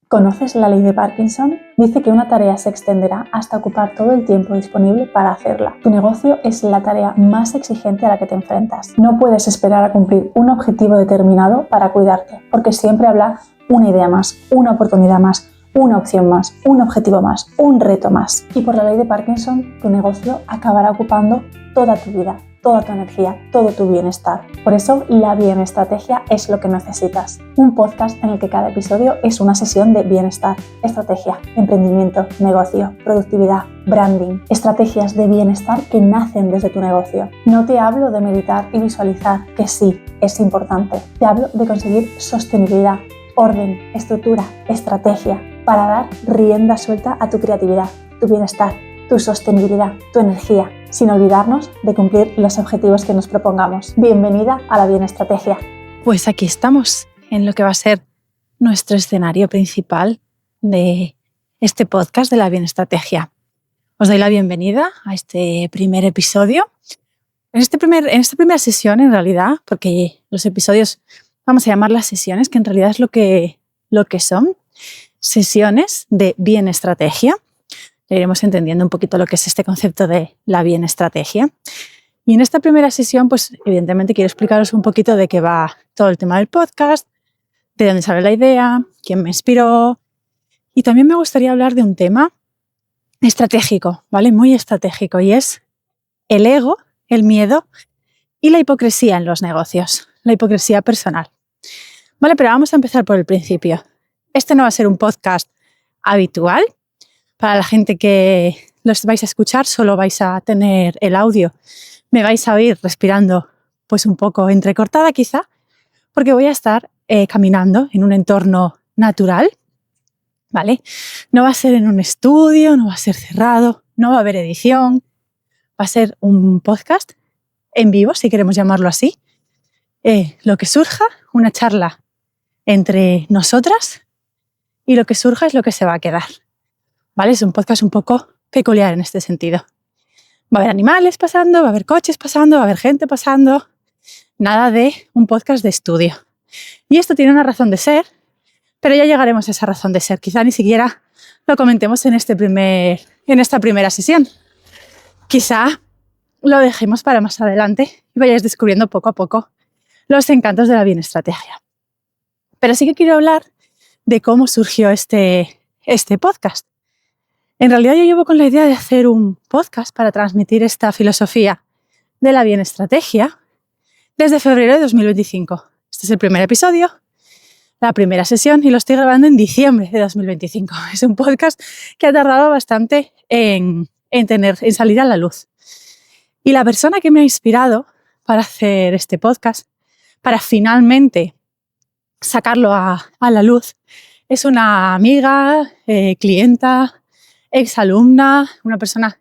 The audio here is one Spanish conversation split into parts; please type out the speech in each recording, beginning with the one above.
¿Conoces la ley de Parkinson? Dice que una tarea se extenderá hasta ocupar todo el tiempo disponible para hacerla. Tu negocio es la tarea más exigente a la que te enfrentas. No puedes esperar a cumplir un objetivo determinado para cuidarte, porque siempre habrá una idea más, una oportunidad más, una opción más, un objetivo más, un reto más. Y por la ley de Parkinson, tu negocio acabará ocupando toda tu vida, toda tu energía, todo tu bienestar. Por eso, la Bienestrategia es lo que necesitas. Un podcast en el que cada episodio es una sesión de bienestar, estrategia, emprendimiento, negocio, productividad, branding, estrategias de bienestar que nacen desde tu negocio. No te hablo de meditar y visualizar, que sí, es importante. Te hablo de conseguir sostenibilidad, orden, estructura, estrategia, para dar rienda suelta a tu creatividad, tu bienestar, tu sostenibilidad, tu energía, sin olvidarnos de cumplir los objetivos que nos propongamos. Bienvenida a la Bienestrategia. Pues aquí estamos, en lo que va a ser nuestro escenario principal de este podcast de la Bienestrategia. Os doy la bienvenida a este primer episodio. En esta primera sesión, en realidad, porque los episodios vamos a llamarlas sesiones, que en realidad es lo que son, sesiones de Bienestrategia. Iremos entendiendo un poquito lo que es este concepto de la Bienestrategia. Y en esta primera sesión, pues evidentemente quiero explicaros un poquito de qué va todo el tema del podcast, de dónde sale la idea, quién me inspiró. Y también me gustaría hablar de un tema estratégico, ¿vale? Muy estratégico, y es el ego, el miedo y la hipocresía en los negocios, la hipocresía personal. Vale, pero vamos a empezar por el principio. Este no va a ser un podcast habitual. Para la gente que los vais a escuchar, solo vais a tener el audio. Me vais a oír respirando pues un poco entrecortada quizá, porque voy a estar caminando en un entorno natural, ¿vale? No va a ser en un estudio, no va a ser cerrado, no va a haber edición. Va a ser un podcast en vivo, si queremos llamarlo así. Lo que surja, una charla entre nosotras, y lo que surja es lo que se va a quedar. ¿Vale? Es un podcast un poco peculiar en este sentido. Va a haber animales pasando, va a haber coches pasando, va a haber gente pasando. Nada de un podcast de estudio. Y esto tiene una razón de ser, pero ya llegaremos a esa razón de ser. Quizá ni siquiera lo comentemos en esta primera sesión. Quizá lo dejemos para más adelante y vayáis descubriendo poco a poco los encantos de la Bienestrategia. Pero sí que quiero hablar de cómo surgió este podcast. En realidad yo llevo con la idea de hacer un podcast para transmitir esta filosofía de la Bienestrategia desde febrero de 2025. Este es el primer episodio, la primera sesión, y lo estoy grabando en diciembre de 2025. Es un podcast que ha tardado bastante en salir a la luz. Y la persona que me ha inspirado para hacer este podcast, para finalmente sacarlo a la luz, es una amiga, clienta, exalumna, una persona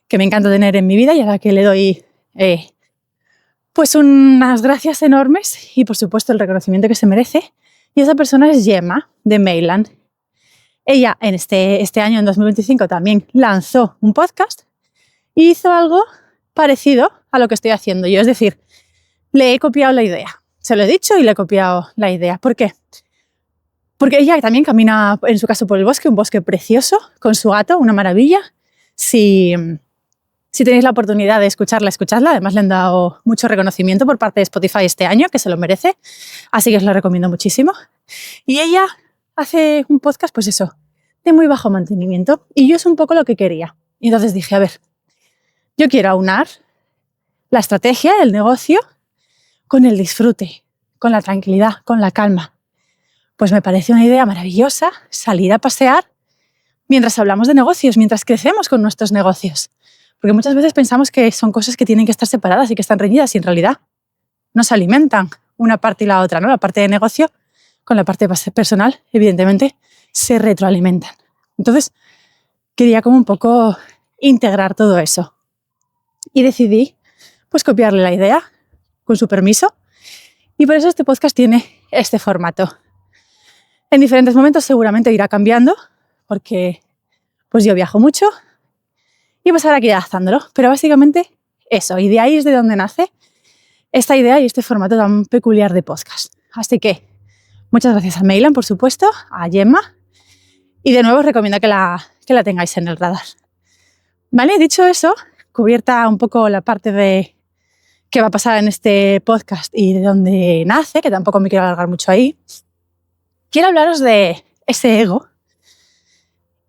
que me encanta tener en mi vida y a la que le doy pues unas gracias enormes y por supuesto el reconocimiento que se merece. Y esa persona es Gemma de Mayland. Ella en este año, en 2025, también lanzó un podcast y hizo algo parecido a lo que estoy haciendo yo. Es decir, le he copiado la idea. Se lo he dicho y le he copiado la idea. ¿Por qué? Porque ella también camina, en su caso, por el bosque, un bosque precioso, con su gato, una maravilla. Si tenéis la oportunidad de escucharla, escuchadla. Además, le han dado mucho reconocimiento por parte de Spotify este año, que se lo merece. Así que os lo recomiendo muchísimo. Y ella hace un podcast, pues eso, de muy bajo mantenimiento. Y yo es un poco lo que quería. Y entonces dije, a ver, yo quiero aunar la estrategia, el negocio, con el disfrute, con la tranquilidad, con la calma. Pues me parece una idea maravillosa salir a pasear mientras hablamos de negocios, mientras crecemos con nuestros negocios. Porque muchas veces pensamos que son cosas que tienen que estar separadas y que están reñidas y en realidad no se alimentan una parte y la otra, ¿no? La parte de negocio con la parte personal, evidentemente, se retroalimentan. Entonces, quería como un poco integrar todo eso. Y decidí pues copiarle la idea con su permiso, y por eso este podcast tiene este formato. En diferentes momentos seguramente irá cambiando, porque pues yo viajo mucho y pues ahora aquí adaptándolo. Pero básicamente eso, y de ahí es de donde nace esta idea y este formato tan peculiar de podcast. Así que muchas gracias a Mayland, por supuesto, a Gemma Y de nuevo os recomiendo que la tengáis en el radar. Vale, dicho eso, cubierta un poco la parte de qué va a pasar en este podcast y de dónde nace, que tampoco me quiero alargar mucho ahí, quiero hablaros de ese ego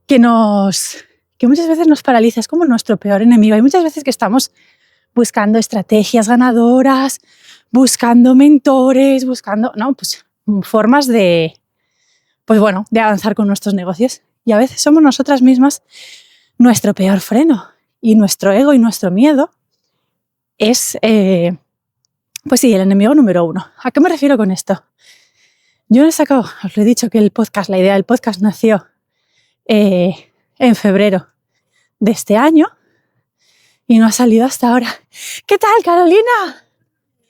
que muchas veces nos paraliza, es como nuestro peor enemigo. Hay muchas veces que estamos buscando estrategias ganadoras, buscando mentores, buscando formas de avanzar con nuestros negocios. Y a veces somos nosotras mismas nuestro peor freno. Y nuestro ego y nuestro miedo es, el enemigo número 1. ¿A qué me refiero con esto? Yo os lo he dicho que la idea del podcast nació en febrero de este año y no ha salido hasta ahora. ¿Qué tal, Carolina?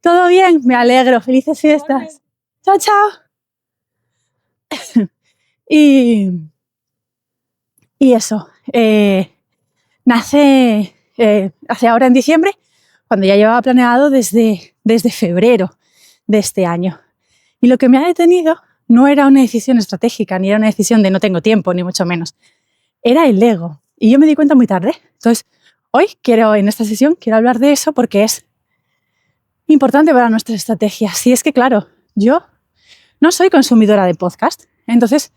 ¿Todo bien? Me alegro. Felices fiestas. Chao, chao. Y eso, nace hace ahora en diciembre, cuando ya llevaba planeado desde febrero de este año. Y lo que me ha detenido no era una decisión estratégica, ni era una decisión de no tengo tiempo, ni mucho menos. Era el ego. Y yo me di cuenta muy tarde. Entonces, hoy en esta sesión, quiero hablar de eso porque es importante para nuestra estrategia. Si es que, claro, yo no soy consumidora de podcast, entonces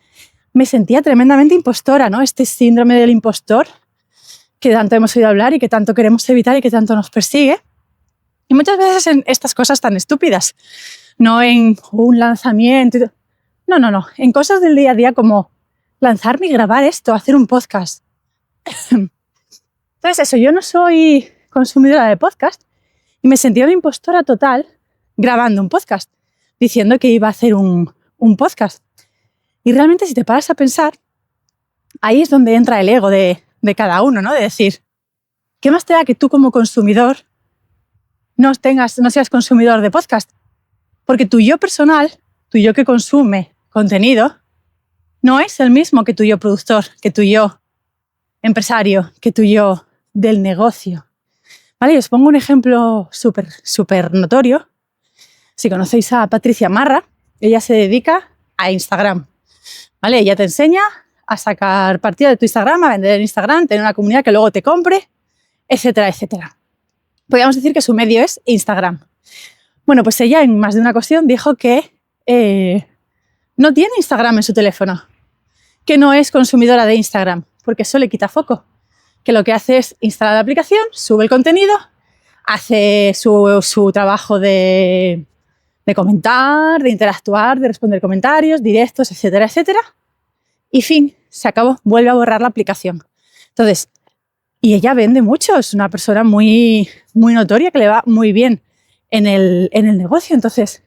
me sentía tremendamente impostora, ¿no? Este síndrome del impostor que tanto hemos oído hablar y que tanto queremos evitar y que tanto nos persigue. Y muchas veces en estas cosas tan estúpidas, no en un lanzamiento, no, en cosas del día a día como lanzarme y grabar esto, hacer un podcast. Entonces eso, yo no soy consumidora de podcast y me sentía una impostora total grabando un podcast, diciendo que iba a hacer un podcast. Y realmente si te paras a pensar, ahí es donde entra el ego de cada uno, ¿no? De decir, ¿qué más te da que tú como consumidor no seas consumidor de podcast? Porque tu yo personal, tu yo que consume contenido, no es el mismo que tu yo productor, que tu yo empresario, que tu yo del negocio. ¿Vale? Y os pongo un ejemplo súper notorio. Si conocéis a Patricia Marra, ella se dedica a Instagram. ¿Vale? Ella te enseña a sacar partido de tu Instagram, a vender en Instagram, tener una comunidad que luego te compre, etcétera, etcétera. Podríamos decir que su medio es Instagram. Bueno, pues ella en más de una ocasión dijo que no tiene Instagram en su teléfono, que no es consumidora de Instagram, porque eso le quita foco. Que lo que hace es instalar la aplicación, sube el contenido, hace su trabajo de comentar, de interactuar, de responder comentarios, directos, etcétera, etcétera. Y fin, se acabó, vuelve a borrar la aplicación. Entonces, y ella vende mucho, es una persona muy notoria que le va muy bien en el negocio. Entonces,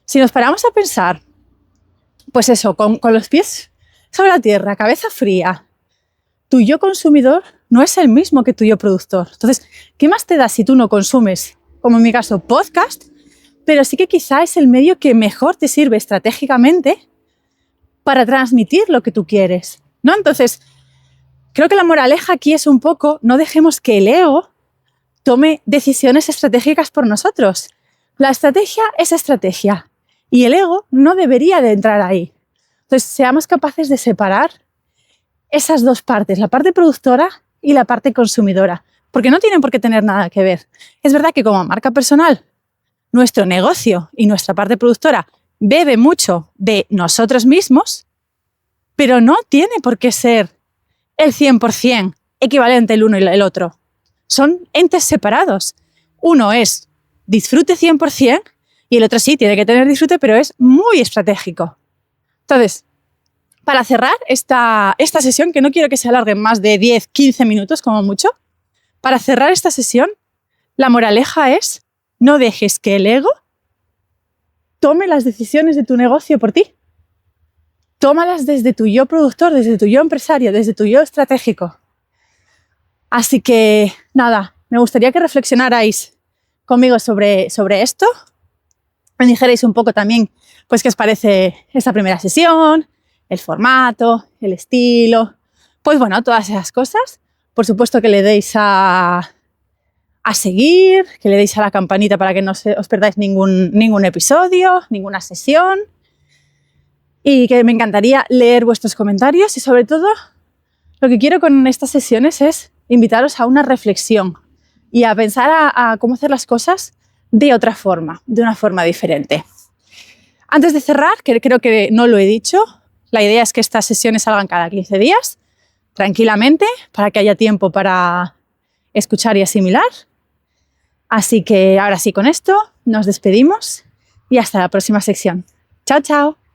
si nos paramos a pensar, pues eso, con los pies sobre la tierra, cabeza fría, tu yo consumidor no es el mismo que tu yo productor. Entonces, ¿qué más te da si tú no consumes, como en mi caso, podcast, pero sí que quizá es el medio que mejor te sirve estratégicamente para transmitir lo que tú quieres, ¿no? Entonces, creo que la moraleja aquí es un poco, no dejemos que el ego tome decisiones estratégicas por nosotros. La estrategia es estrategia y el ego no debería de entrar ahí. Entonces, seamos capaces de separar esas dos partes, la parte productora y la parte consumidora, porque no tienen por qué tener nada que ver. Es verdad que como marca personal, nuestro negocio y nuestra parte productora bebe mucho de nosotros mismos, pero no tiene por qué ser el 100% equivalente el uno y el otro. Son entes separados. Uno es disfrute 100% y el otro sí tiene que tener disfrute, pero es muy estratégico. Entonces, para cerrar esta sesión, que no quiero que se alargue más de 10-15 minutos como mucho, para cerrar esta sesión, la moraleja es: no dejes que el ego tome las decisiones de tu negocio por ti. Tómalas desde tu yo productor, desde tu yo empresario, desde tu yo estratégico. Así que, nada, me gustaría que reflexionarais conmigo sobre esto. Me dijerais un poco también, pues, qué os parece esta primera sesión, el formato, el estilo, pues bueno, todas esas cosas. Por supuesto que le deis a seguir, que le deis a la campanita para que no os perdáis ningún episodio, ninguna sesión. y que me encantaría leer vuestros comentarios y sobre todo lo que quiero con estas sesiones es invitaros a una reflexión y a pensar a cómo hacer las cosas de otra forma, de una forma diferente. Antes de cerrar, que creo que no lo he dicho, la idea es que estas sesiones salgan cada 15 días, tranquilamente, para que haya tiempo para escuchar y asimilar. Así que ahora sí, con esto nos despedimos y hasta la próxima sección. ¡Chao, chao!